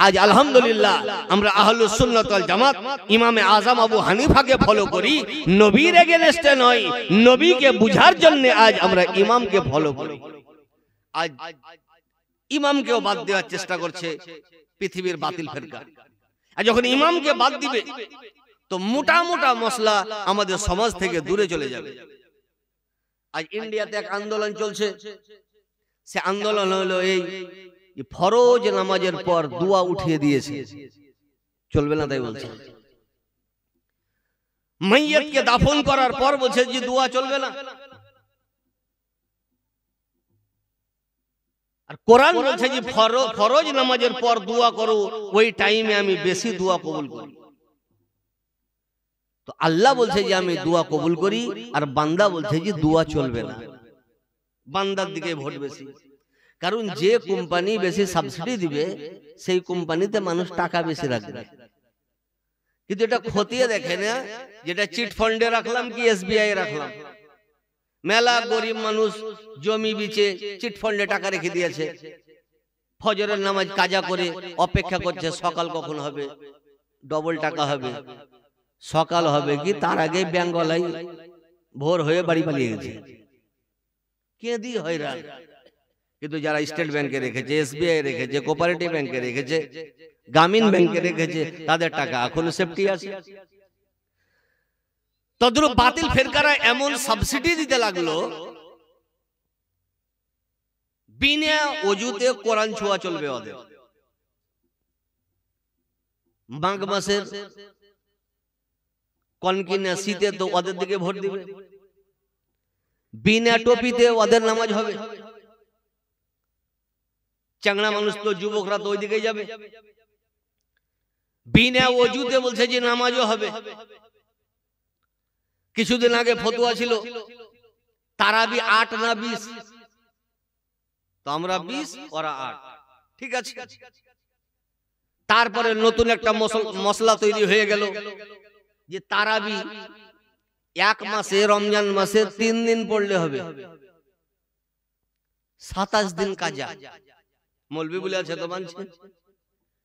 আজ আলহামদুলিল্লাহ আমরা আহলুস সুন্নাত ওয়াল জামাত ইমামে আজম আবু হানিফাকে ফলো করি, নবীর এগেনস্টে নয়, নবীকে বুঝার জন্য আজ আমরা ইমামকে ফলো করি। আজ ইমামকেও বাদ দেওয়ার চেষ্টা করছে পৃথিবীর বাতিল ফেরকা। আর যখন ইমামকে বাদ দিবে তো মোটা মোটা মশলা আমাদের সমাজ থেকে দূরে চলে যাবে। আজ ইন্ডিয়াতে এক আন্দোলন চলছে, সে আন্দোলন হলো এই ফরজ নামাজের পর দোয়া উঠিয়ে দিয়েছে, চলবে না তাই বলছে। মাইয়াতকে দাফন করার পর বলছে যে দোয়া চলবে না। আর কোরআন বলছে যে ফরজ নামাজের পর দোয়া করো, ওই টাইমে আমি বেশি দোয়া কবুল করি। তো আল্লাহ বলছে যে আমি দোয়া কবুল করি, আর বান্দা বলছে যে দোয়া চলবে না। বান্দার দিকে ভোট বেশি, কারণ যে কোম্পানি বেশি সাবসিডি দিবে সেই কোম্পানিতে মানুষ টাকা বেশি রাখবে। কিন্তু এটা খতিয়ে দেখে না, যেটা চিট ফান্ডে রাখলাম কি এসবিআই রাখলাম। মেলা গরিব মানুষ জমি বিচে চিট ফান্ডে টাকা রেখে দিয়েছে, ফজরের নামাজ কাজা করে অপেক্ষা করছে সকাল কখন হবে, ডবল টাকা হবে। সকাল হবে কি তার আগে ব্যাঙ্গলাই ভোর হয়ে বাড়ি পালিয়ে গেছে, কে দিয়ে হয়রান। কিন্তু যারা স্টেট ব্যাংকে রেখেছে, এসবিআই রেখেছে, কোঅপারেটিভ ব্যাংকে রেখেছে, গ্রামীণ ব্যাংকে রেখেছে, তাদের টাকা এখনো সেফটি আছে। তদ্রুপ বাতিল ফেরকারা এমন সাবসিডি দিতে লাগলো, বিনা ওযুতে কোরআন ছোঁয়া চলবে ওদের। মাঘ মাসের কনকিনা শীতে তো ওদের দিকে ভোট দিবে, বিনা টপিতে ওদের নামাজ হবে। চাংড়া মানুষ তো যুবকরা তো ওই দিকে যাবে। বিনা ওযুতে বলছে যে নামাজও হবে। কিছুদিন আগে ফতোয়া ছিল তারাবি 8 না 20, তো আমরা 20 ওরা 8, ঠিক আছে। তারপরে নতুন একটা মশলা তৈরি হয়ে গেল যে তারাবি এক মাসে, রমজান মাসে 3 দিন পড়লে হবে, 27 দিন কাজা। মৌলবি বলে আছে তো মানছে।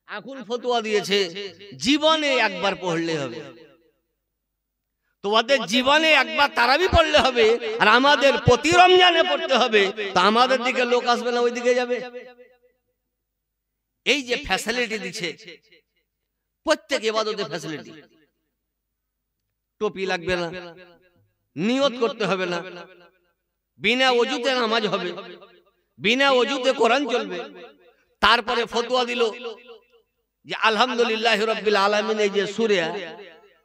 এখন ফতোয়া দিয়েছে জীবনে একবার পড়লে হবে। তোমাদের জীবনে একবার তারাবি পড়লে হবে, আর আমাদের প্রতি রমজানে পড়তে হবে। তো আমাদের দিকে লোক আসবে না, ওই দিকে যাবে। এই যে ফ্যাসিলিটি দিচ্ছে, প্রত্যেক ইবাদতে ফ্যাসিলিটি। টুপি লাগবে না, নিয়ত করতে হবে না, বিনা ওযুতে নামাজ হবে, বিনা ওযুতে কোরআন চলবে। তারপরে ফতোয়া দিল যে আলহামদুলিল্লাহ রাব্বিল আলামিন, এই যে সূরা,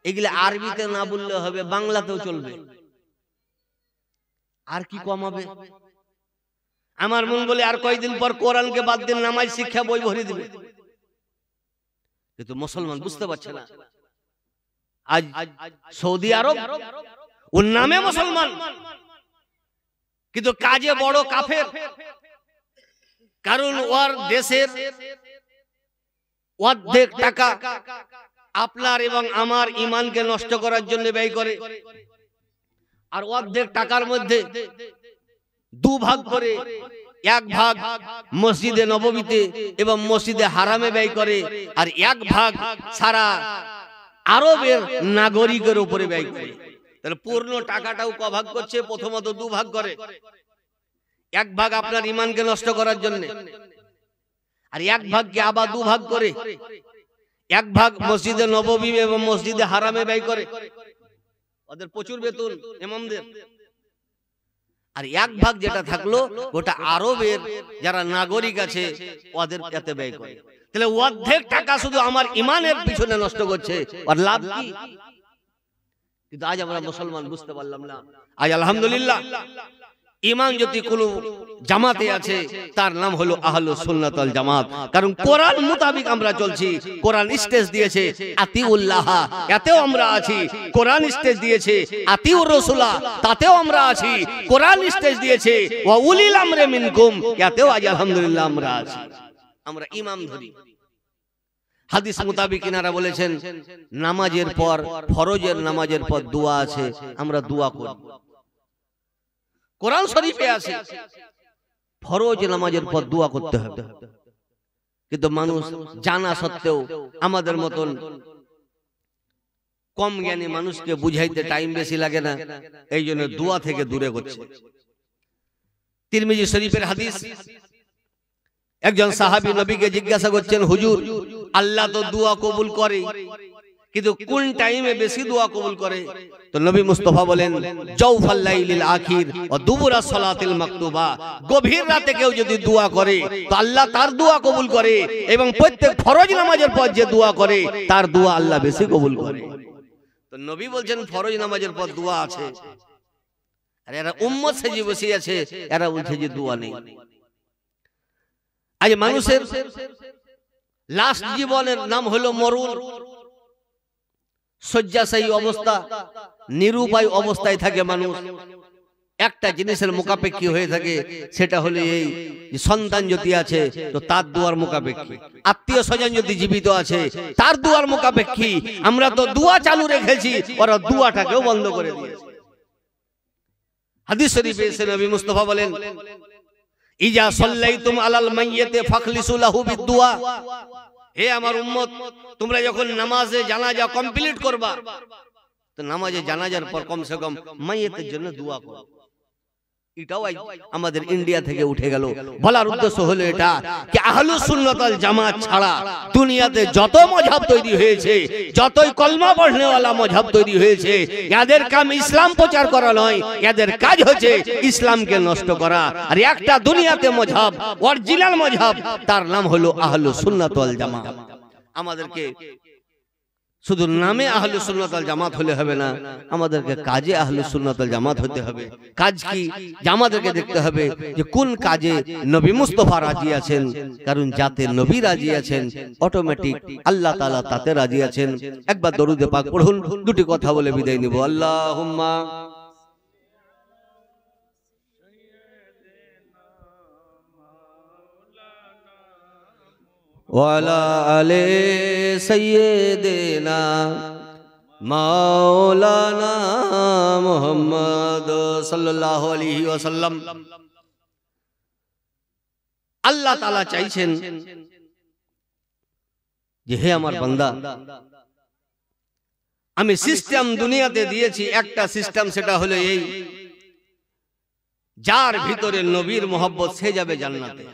এগুলা আরবিতে না বললে হবে, বাংলাতেও চলবে। আর কি কমাবে? আমার মন বলে আর কয়েকদিন পর কোরআনকে বাদ দিন, নামাজ শিক্ষা বই ভরে দিবে। কিন্তু মুসলমান বুঝতে পারছে না। আজ সৌদি আরব ওর নামে মুসলমান, কিন্তু কাজে বড় কাফের। কারণ ওর দেশের অর্ধেক টাকা আপনার এবং আমার ঈমানকে নষ্ট করার জন্য ব্যয় করে, আর অর্ধেক টাকার মধ্যে 2 ভাগ করে 1 ভাগ মসজিদে নববীতে এবং মসজিদে হারামে ব্যয় করে, আর 1 ভাগ সারা আরবের নাগরিকের উপরে ব্যয় করে। তাহলে পূর্ণ টাকাটাও ক ভাগ করছে? প্রথমত 2 ভাগ করে। 1 ভাগ আপনার ঈমানকে নষ্ট করার জন্য, আর 1 ভাগকে আবার 2 ভাগ করে 1 ভাগ মসজিদে নববী এবং মসজিদে হারামে ব্যয় করে। ওদের প্রচুর বেতন ইমামদের। আর 1 ভাগ যেটা থাকলো ওটা আরবের যারা নাগরিক আছে ওদের এতে ব্যয় করে। তাহলে অর্ধেক টাকা শুধু আমার ঈমানের পিছনে নষ্ট করছে, আর লাভ কি? কিন্তু আজ আমরা মুসলমান বুঝতে পারলাম না। আজ আলহামদুলিল্লাহ ঈমান যদি কোনো জামাতে আছে তার নাম হলো আহলুস সুন্নাত ওয়াল জামাত। কারণ কোরআন মোতাবেক আমরা চলছি। কোরআন স্টেজ দিয়েছে আতিউল্লাহ, এতেও আমরা আছি। কোরআন স্টেজ দিয়েছে আতিউর রাসূলা, তাতেও আমরা আছি। কোরআন স্টেজ দিয়েছে ওয়া উলিল আমরি মিনকুম, এতেও আজ আলহামদুলিল্লাহ আমরা আছি। আমরা ইমাম ধরি। হাদিস মোতাবেক কিনারা বলেছেন নামাজের পর, ফরজের নামাজের পর দোয়া আছে, আমরা দোয়া করব। কোরআন শরীফে আছে ফরজ নামাজের পর দোয়া করতে হবে, কিন্তু মানুষ জানা সত্ত্বেও আমাদের মতন কম জ্ঞানী মানুষকে বুঝাইতে টাইম বেশি লাগে না, এই জন্য দোয়া থেকে দূরে করছে। তিরমিজি শরীফের হাদিস, একজন সাহাবী নবীকে জিজ্ঞাসা করছেন, হুজুর আল্লাহ তো দোয়া কবুল করে, কিন্তু কোন টাইমে বেশি দোয়া কবুল করে? তো নবী মুস্তাফা বলেন, জাওফাল লাইলিল আখির ওয়া দুবুরা সালাতিল মাকতুবা, গভীর রাতে কেউ যদি দোয়া করে তো আল্লাহ তার দোয়া কবুল করে, এবং প্রত্যেক ফরজ নামাজের পর যে দোয়া করে তার দোয়া আল্লাহ বেশি কবুল করে। তো নবী বলছেন ফরজ নামাজের পর দোয়া আছে, আর এরা উম্মত সেজে বসে আছে, এরা বলছে যে দোয়া নেই। আজ মানুষের লাস্ট জীবনের নাম হলো মরণ, শয্যাশায়ী অবস্থা, নিরুপায় অবস্থায় থাকে মানুষ। একটা জিনিসের মুখাপেক্ষী হয়ে থাকে, সেটা হলো এই সন্তান যদি আছে তো তার দুয়ার মুখাপেক্ষী, আত্মীয় স্বজন যদি জীবিত আছে তার দুয়ার মুখাপেক্ষী। আমরা তো দুয়া চালু রেখেছি, ওরা দুয়াটাকেও বন্ধ করে দিয়েছে। হাদিস শরীফে এসে নবী মুস্তাফা বলেন, ইজা সাল্লাইতুম আলাল মাইয়িতি ফাখলিসু লাহু বিদুয়া, হে আমার উম্মত, তোমরা যখন নামাজে জানাজা কমপ্লিট করবা তো নামাজে জানাজার পর কমসে কম মাইয়িতের জন্য দোয়া করো। এটাও আমাদের ইন্ডিয়া থেকে উঠে গেল। বলার উদ্দেশ্য হলো এটা যে আহলুস সুন্নাত ওয়াল জামাত ছাড়া দুনিয়াতে যত মাযহাব তৈরি হয়েছে, যতই কলমা পড়নেওয়ালা মাযহাব তৈরি হয়েছে, এদের কাম ইসলাম প্রচার করা নয়, এদের কাজ হচ্ছে ইসলামকে নষ্ট করা। আর একটা দুনিয়াতে মাযহাব, অরিজিনাল মাযহাব, তার নাম হলো আহলুস সুন্নাত ওয়াল জামাত। আমাদেরকে শুধু নামে আহলুস সুন্নাত ওয়াল জামাত হলে হবে না, আমাদেরকে কাজে আহলুস সুন্নাত ওয়াল জামাত হতে হবে। কাজ কি? যে আমাদেরকে দেখতে হবে যে কোন কাজে নবী মুস্তাফা রাজি আছেন, কারণ যাতে নবী রাজি আছেন অটোমেটিক আল্লাহ তাআলা তাতে রাজি আছেন। একবার দরুদে পাক পড়ুন, দুটি কথা বলে বিদায় নিব। আল্লাহুম্মা ওয়ালা আলে সাইয়্যিদিনা মাওলানা মুহাম্মদ সাল্লাল্লাহু আলাইহি ওয়াসাল্লাম। আল্লাহ তাআলা চাইছেন যে হে আমার বান্দা, আমি সিস্টেম দুনিয়াতে দিয়েছি একটা সিস্টেম, সেটা হলো এই, যার ভিতরে নবীর মহব্বত সে যাবে জান্নাতে।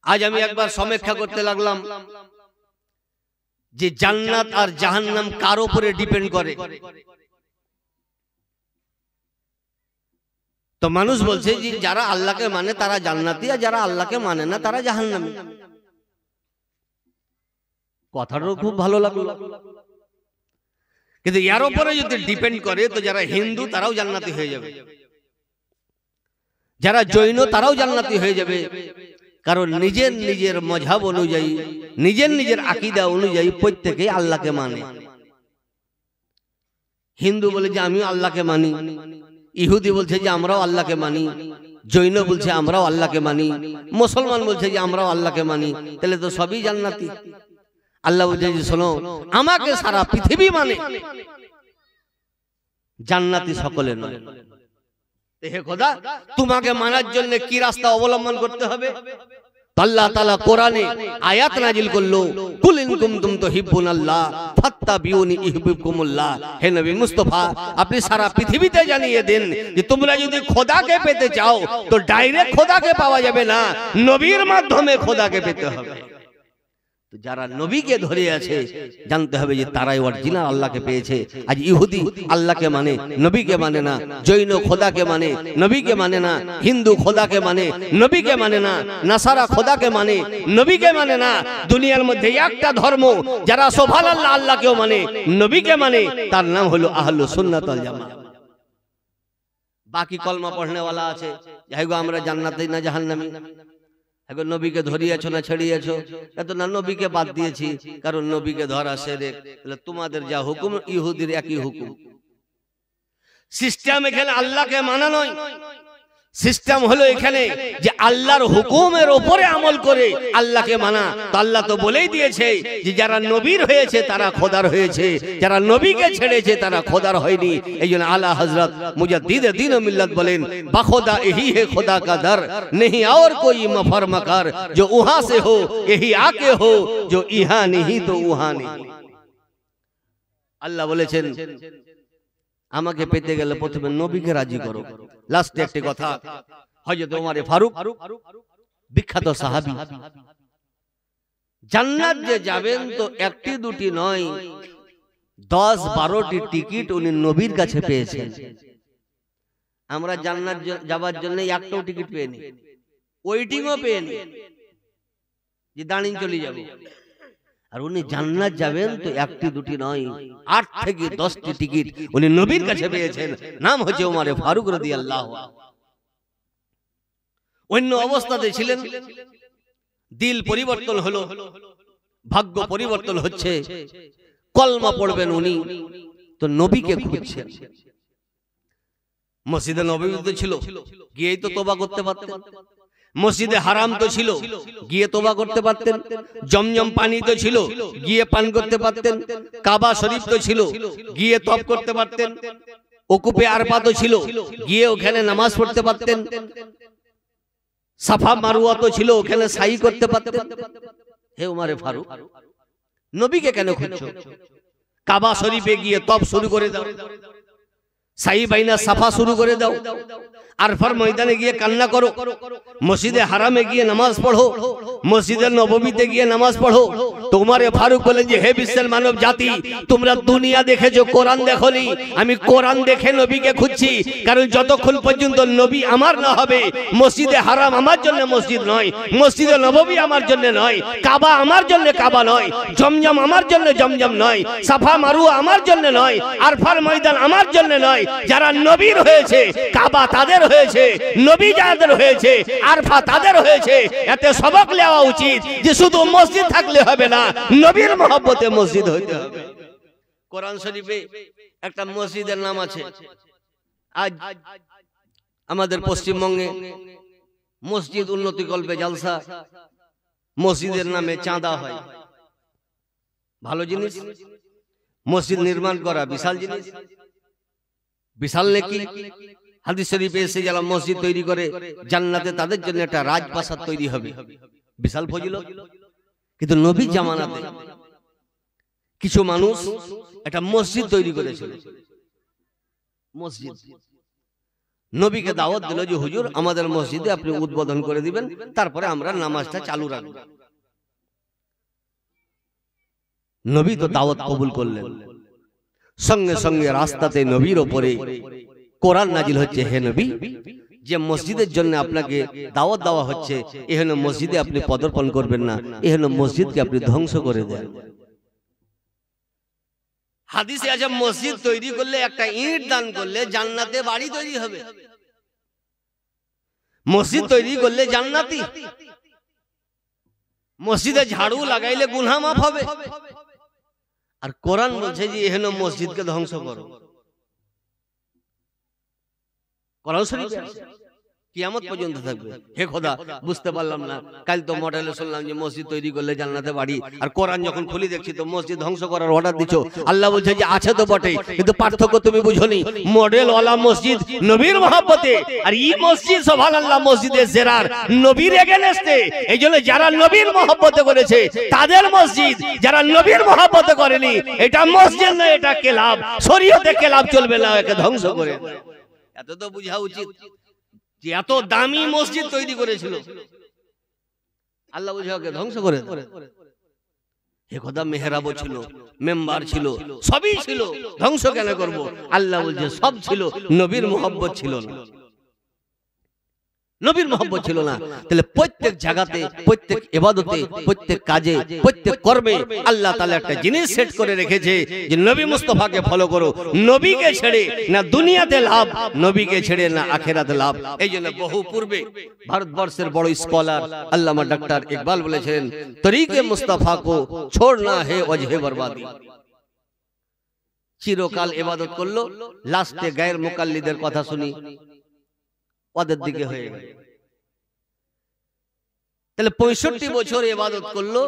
আজ আমি একবার সমীক্ষা করতে লাগলাম যে জান্নাত আর জাহান্নাম কার উপরে ডিপেন্ড করে। তো মানুষ বলছে যে যারা আল্লাহকে মানে তারা জান্নাতি, আর যারা আল্লাহকে মানে না তারা জাহান্নামী। কথাটাও খুব ভালো লাগলো, কিন্তু এর উপরে যদি ডিপেন্ড করে তো যারা হিন্দু তারাও জান্নাতি হয়ে যাবে, যারা জৈন তারাও জান্নাতি হয়ে যাবে। কারণ নিজের নিজের মযহাব অনুযায়ী, নিজের নিজের আকীদা অনুযায়ী প্রত্যেকেই আল্লাহকে মানে। হিন্দু বলে যে আমিও আল্লাহকে মানি, ইহুদি বলছে যে আমরাও আল্লাহকে মানি, জৈন বলছে আমরাও আল্লাহকে মানি, মুসলমান বলছে যে আমরাও আল্লাহকে মানি। তাহলে তো সবই জান্নাতি। আল্লাহ বলছে যে শোনো, আমাকে সারা পৃথিবী মানে, জান্নাতি সকলে নয়। হে খোদা, তোমাকে মানার জন্য কি রাস্তা অবলম্বন করতে হবে? আল্লাহ তাআলা কোরআনে আয়াত নাজিল করলো, কুল ইন কুনতুম তুহিব্বুনাল্লাহ ফাত্তাবিউনি ইউহিব্বুকুমুল্লাহ। হে নবী মুস্তাফা, আপনি সারা পৃথিবীতে জানিয়ে দেন যে তোমরা যদি খোদাকে পেতে চাও তো ডাইরেক্ট খোদাকে পাওয়া যাবে না, নবীর মাধ্যমে খোদাকে পেতে হবে। তো যারা নবীকে ধরে আছে জানতে হবে যে তারাই অরিজিনাল আল্লাহকে পেয়েছে। আজ ইহুদি আল্লাহকে মানে, নবীকে মানে না, জৈন খোদাকে মানে, নবীকে মানে না, হিন্দু খোদাকে মানে, নবীকে মানে না, নাসারা খোদাকে মানে, নবীকে মানে না। দুনিয়ার মধ্যে একটা ধর্ম যারা সুবহানাল্লাহ আল্লাহকেও মানে, নবীকে মানে, তার নাম হলো আহলুস সুন্নাত ওয়াল জামাত। বাকি কলমা পড়নেওয়ালা আছে, যাই গো আমরা জান্নাতি না জাহান্নামী, এখন নবীকে ধরিয়েছো না ছেড়িয়েছো? এত না, নবীকে বাদ দিয়েছি, কারণ নবীকে ধরা সেরে। তোমাদের যা হুকুম ইহুদির একই হুকুম। সিস্টেম এখানে আল্লাহকে মানা নয়, সিস্টেম হলো এখানে যে আল্লাহর হুকুমের উপরে আমল করে আল্লাহকে মানা। তো আল্লাহ তো বলেই দিয়েছে যে যারা নবীর হয়েছে তারা খোদার হয়েছে, যারা নবীকে ছেড়েছে তারা খোদার হয়নি। এই জন্য আলা হযরত মুজাদ্দিদ দ্বীন ও মিল্লাত বলেন, বাখোদা यही है खुदा का दर, नहीं और कोई मफर मकर, जो वहां से हो यही आके हो, जो इहां नहीं तो वहां नहीं। আল্লাহ বলেছেন আমাকে পেতে গেলে প্রথমে নবীকে রাজি করো। লাস্টে একটি কথা, হযরত ওমর ফারুক বিখ্যাত সাহাবী, জান্নাত যে যাবেন তো একটি দুটি নয়, 10-12টি টিকিট উনি নবীর কাছে পেয়েছেন। আমরা জান্নাত যাবার জন্য একটাও টিকিট পেইনি, ওয়েটিংও পেইনি যে দাঁড়িয়ে চলে যাব। আর উনি জান্নাত যাবেন তো একটি দুটি নয়, 8 থেকে 10টি টিকিট উনি নবীর কাছে পেয়েছেন। নাম হচ্ছে ওমর ফারুক রাদিয়াল্লাহু আনহু। অন্য অবস্থাতে ছিলেন, দিল পরিবর্তন হলো, ভাগ্য পরিবর্তন হচ্ছে, কলমা পড়বেন উনি, তো নবীকে খুঁজছেন। মসজিদে নববীতে ছিল, গিয়েই তো তওবা করতে পারতেন। মসজিদে হারাম তো ছিল, গিয়ে তওবা করতে পারতেন। জমজম পানি তো ছিল, গিয়ে পান করতে পারতেন। কাবা শরীফ তো ছিল, গিয়ে তওব করতে পারতেন। ওকুপে আরফা তো ছিল, গিয়ে ওখানে নামাজ পড়তে পারতেন। সাফা মারওয়া তো ছিল, ওখানে সাই করতে পারতেন। হে ওমর ফারুক, নবীকে কেন খুঁজছো? কাবা শরীফে গিয়ে তওব শুরু করে দাও, সাই বাইনা সাফা শুরু করে দাও, আরফার ময়দানে গিয়ে কান্না করো, মসজিদে হারামে গিয়ে নামাজ পড়ো, মসজিদে নববীতে গিয়ে নামাজ পড়ো। তো ওমর ফারুক বলেন যে হে বিশ্বের মানব জাতি, তোমরা দুনিয়া দেখেছো, কোরআন দেখোনি। আমি কোরআন দেখে নবীকে খুঁজছি, কারণ যতক্ষণ পর্যন্ত নবী আমার না হবে, মসজিদে হারাম আমার জন্য মসজিদ নয়, মসজিদে নববী আমার জন্য নয়, কাবা আমার জন্য কাবা নয়, জমজম আমার জন্য জমজম নয়, সাফা মারওয়া আমার জন্য নয়, আরফার ময়দান আমার জন্য নয়। যারা নবীর হয়েছে, কাবা তাদের হয়েছে, নবী যাদের হয়েছে, আরফা তাদের হয়েছে। এতে সবক নেওয়া উচিত যে শুধু মসজিদ থাকলে হবে না, নবীর মহব্বতে মসজিদ হইতে হবে। কোরআন শরীফে একটা মসজিদের নাম আছে। আজ আমাদের পশ্চিমবঙ্গে মসজিদ উন্নতি কল্পে জালসা, মসজিদের নামে চাঁদা হয়। ভালো জিনিস, মসজিদ নির্মাণ করা বিশাল জিনিস, বিশাল নেকি। হাদিস শরীফে এসে যারা মসজিদ তৈরি করে, জান্নাতে তাদের জন্য একটা রাজপ্রাসাদ তৈরি হবে, বিশাল ফজিলত। কিন্তু নবীর জামানাতে কিছু মানুষ একটা মসজিদ তৈরি করেছিল। মসজিদ নবীকে দাওয়াত দিল যে হুজুর আমাদের মসজিদে আপনি উদ্বোধন করে দিবেন, তারপরে আমরা নামাজটা চালু রাখব। নবী তো দাওয়াত কবুল করলেন। সঙ্গে সঙ্গে রাস্তাতে নবীর উপরে কোরআন নাজিল হচ্ছে, হে নবী, যে মসজিদের জন্য আপনাকে দাওয়াত দেওয়া হচ্ছে, এহেন মসজিদে আপনি পদার্পণ করবেন না, এহেন মসজিদকে আপনি ধ্বংস করে দেন। হাদিসে আছে মসজিদ তৈরি করলে, একটা ইট দান করলে জান্নাতে বাড়ি তৈরি হবে। মসজিদ তৈরি করলে জান্নাতি, মসজিদে ঝাড়ু লাগাইলে গুনাহ মাফ হবে। আর কোরআন বলছে যে এহেন মসজিদকে ধ্বংস করো। কোরআন শরীফ কিয়ামত পর্যন্ত থাকবে। হে খোদা, বুঝতে পারলাম না, কাল তো মডেলে শুনলাম যে মসজিদ তৈরি করলে জান্নাতে বাড়ি, আর কোরআন যখন খুলি দেখছি তো মসজিদ ধ্বংস করার অর্ডার দিছো। আল্লাহ বলছে যে আছে তো বটে, কিন্তু পার্থক্য তুমি বুঝোনি। মডেল ওয়ালা মসজিদ নবীর মহব্বতে, আর এই মসজিদ সুবহানাল্লাহ মসজিদে জেরার নবীর এগেনস্টে। এই জন্য যারা নবীর মহব্বতে করেছে তাদের মসজিদ, যারা নবীর মহব্বতে করেনি এটা মসজিদ নয়, এটা কেলাব। শরীয়তে কেলাব চলবে না, একে ধ্বংস করে। এত তো বুঝা উচিত যে এত দামি মসজিদ তৈরি করেছিল, আল্লাহ বুঝে ওকে ধ্বংস করে। হে খোদা, মেহরাবও ছিল, মেম্বার ছিল, সবই ছিল, ধ্বংস কেন করব? আল্লাহ বলছে সব ছিল, নবীর মোহব্বত ছিল না, নবীর মোহব্বত ছিল না। তাহলে প্রত্যেক জায়গাতে, প্রত্যেক ইবাদতে, প্রত্যেক কাজে, প্রত্যেক কর্মে আল্লাহ তাআলা একটা জিনিস সেট করে রেখেছে যে নবী মুস্তাফাকে ফলো করো। নবীকে ছেড়ে না দুনিয়াতে লাভ, নবীকে ছেড়ে না আখিরাতে লাভ। এই জন্য বহু পূর্বে ভারতবর্ষের বড় স্কলার আল্লামা ডক্টর ইকবাল বলেছেন, তরিকে মুস্তাফা কো ছোড়না হে ওজহে বরবাদি। চিরকাল ইবাদত করলো, লাস্টে গায়ের মুকাল্লিদের কথা শুনি, ওদের দিকে হয়ে গেল। তাহলে 65 বছর ইবাদত করলো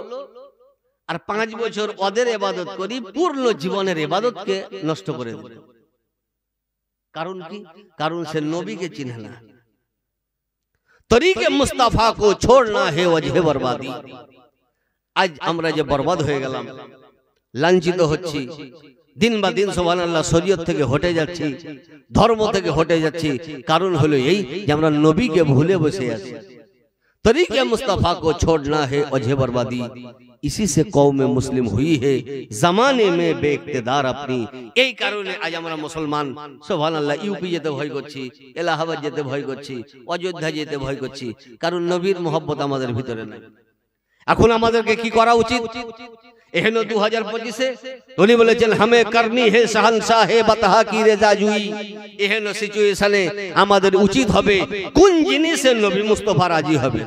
আর 5 বছর ওদের ইবাদত করি পূর্ণ জীবনের ইবাদতকে নষ্ট করে দিল। কারণ কি? কারণ সে নবীকে চিনে না। তরিকে মুস্তাফা কো ছোড়না হে ওয়াজহে বরবাদি। আজ আমরা যে বরবাদ হয়ে গেলাম, লাঞ্ছিত হচ্ছি, দিন বা দিন সুবহানাল্লাহ শরীয়ত থেকে হটে যাচ্ছি, ধর্ম থেকে হটে যাচ্ছি, কারণ হলো এই যে আমরা নবীকে ভুলে বসে আছি। तरीके मुस्तफा को छोड़ना है वजह बर्बादी, इसी से कौम मुस्लिम हुई है जमाने में बेइक्तिदार अपनी। এই কারণে আজ আমরা মুসলমান সুবহানাল্লাহ ইউপি যেতে ভয় করছি, এলাহাবাদ যেতে ভয় করছি, অযোধ্যা যেতে ভয় করছি, কারণ নবীর মহব্বত আমাদের ভিতরে নাই। এখন আমাদেরকে কি করা উচিত? এহেন 2025-এ উনি বলেছেন হামে করনি হে শাহনশাহে বাতহা কি রেজাজুই। এহেন সিচুয়েশনে আমাদের উচিত হবে কোন জিনিসে নবী মুস্তাফা রাজি হবে,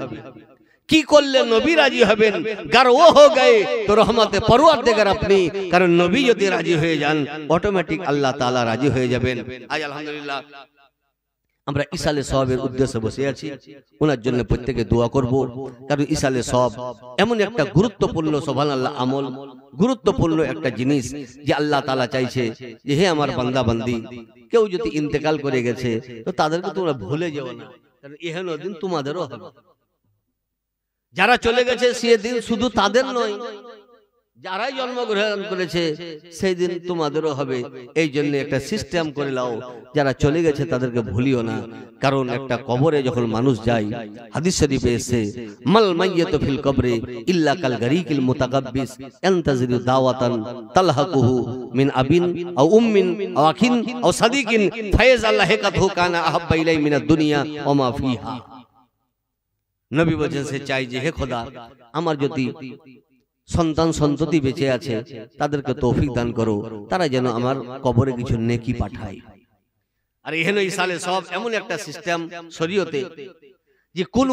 কি করলে নবী রাজি হবেন। গার ও হো গয়ে তো রহমতে পরওয়ারদিগার আপনি, কারণ নবী যদি রাজি হয়ে যান অটোমেটিক আল্লাহ তাআলা রাজি হয়ে যাবেন। আজ আলহামদুলিল্লাহ আমরা ইসালে সওয়াবের উদ্দেশ্যে বসে আছি, ওনার জন্য প্রত্যেকে দোয়া করব। কারণ ইসালে সওয়াব এমন একটা গুরুত্বপূর্ণ সুবহানাল্লাহ আমল, গুরুত্বপূর্ণ একটা জিনিস যে আল্লাহ তাআলা চাইছে যে হে আমার বান্দা বান্দি, কেউ যদি ইন্তেকাল করে গেছে তো তাদেরকে তোমরা ভুলে যেও না, কারণ এহেন দিন তোমাদেরও হবে। যারা চলে গেছে সেই দিন শুধু তাদের নয়, যারাই জন্মগ্রহণ করেছে সেই দিন তোমাদেরও হবে। এই জন্য একটা সিস্টেম করে নাও, যারা চলে গেছে তাদেরকে ভুলিও না। কারণ একটা কবরে যখন মানুষ যায়, হাদিস শরীফে এসেছে মাল মাইয়াতু ফিল কবরে ইল্লা কাল গারিকিল মুতাকাব্বিস ইনতাজিরু দাওয়াতান তালহাকুহু মিন আবিন আও উম্মিন আও আখিন আও সাদিকিন ফায়াজ আল্লাহ কাতহু কানা আহাব্বা ইলাই মিনাদ দুনিয়া ওয়া মা ফিহা। নবী বলেছেন সে চাই যে হে খোদা আমার যদি সন্তান সন্ততি বেঁচে আছে তাদেরকে তৌফিক দান করো, তারা যেন আমার কবরে কিছু নেকি পাঠায়। আর এহেন ইসালে সওয়াব এমন একটা সিস্টেম শরীয়তে যে কোন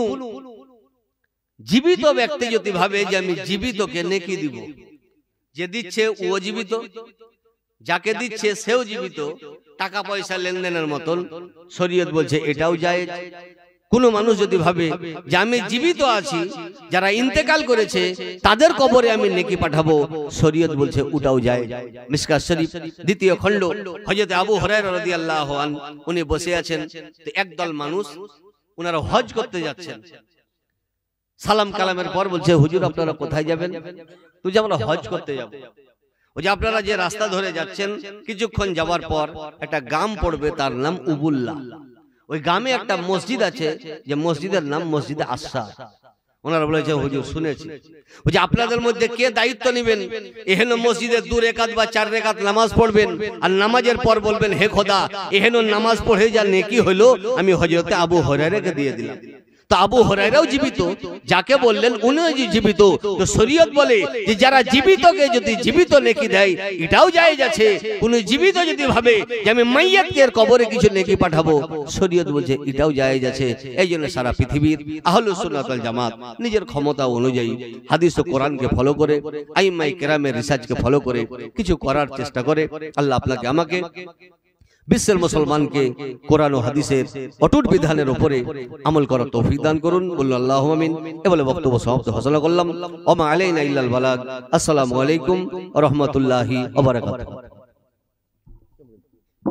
জীবিত ব্যক্তি যদি ভাবে যে আমি জীবিতকে নেকি দিব, যে দিচ্ছে ও জীবিত, যাকে দিচ্ছে সেও জীবিত, টাকা পয়সা লেনদেনের মতন, শরীয়ত বলছে এটাও জায়েজ। কোন মানুষ যদি ভাবে যে আমি জীবিত আছি, যারা ইন্তেকাল করেছে তাদের কবরে আমি নেকি পাঠাবো, শরীয়ত বলছে ওটাও যায়। মিশকাত শরীফ দ্বিতীয় খণ্ড, হযরত আবু হুরায়রা রাদিয়াল্লাহু আনহু উনি বসে আছেন, তো একদল মানুষ ওনারা হজ করতে যাচ্ছেন। সালাম কালামের পর বলছে হুজুর আপনারা কোথায় যাবেন? তো যে আমরা হজ করতে যাব। ওই যে আপনারা যে রাস্তা ধরে যাচ্ছেন, কিছুক্ষণ যাওয়ার পর একটা গ্রাম পড়বে, তার নাম উবুল্লাহ। ওই গ্রামে একটা মসজিদ আছে, যে মসজিদের নাম মসজিদে আশা। ওনারা বলেছে হুজুর শুনেছি, ওই যে আপনাদের মধ্যে কে দায়িত্ব নেবেন, এহেন মসজিদে 2 রাকাত বা 4 রাকাত নামাজ পড়বেন, আর নামাজের পর বলবেন হে খোদা এহেন নামাজ পড়ে যা নেকি হলো আমি হযরতে আবু হুরায়রাকে দিয়ে দিলাম। তো আবু হুরায়রাও জীবিত, যাকে বললেন উনিও জীবিত। তো শরীয়ত বলে যে যারা জীবিতকে যদি জীবিত নেকি দেয় এটাও জায়েজ আছে। কোন জীবিত যদি ভাবে যে আমি মাইয়াতকে কবরে কিছু নেকি পাঠাবো, শরীয়ত বলছে এটাও জায়েজ আছে। এই জন্য সারা পৃথিবীর আহলুস সুন্নাত ওয়াল জামাত নিজের ক্ষমতা অনুযায়ী হাদিস ও কোরআনকে ফলো করে, আইম্মায়ে কেরামের রিসার্চকে ফলো করে কিছু করার চেষ্টা করে। আল্লাহ আপনাকে আমাকে বিশ্বের মুসলমানকে কোরআন ও হাদিসের অটুট বিধানের উপরে আমল করার তৌফিক দান করুন। বলুন আল্লাহুম্মা আমিন। এবারে বক্তব্য সমাপ্ত ঘোষণা করলাম। ওয়া মা আলাইনা ইল্লাল বালাগ। আসসালামু আলাইকুম ওয়া রাহমাতুল্লাহি ওয়া বারাকাতুহু।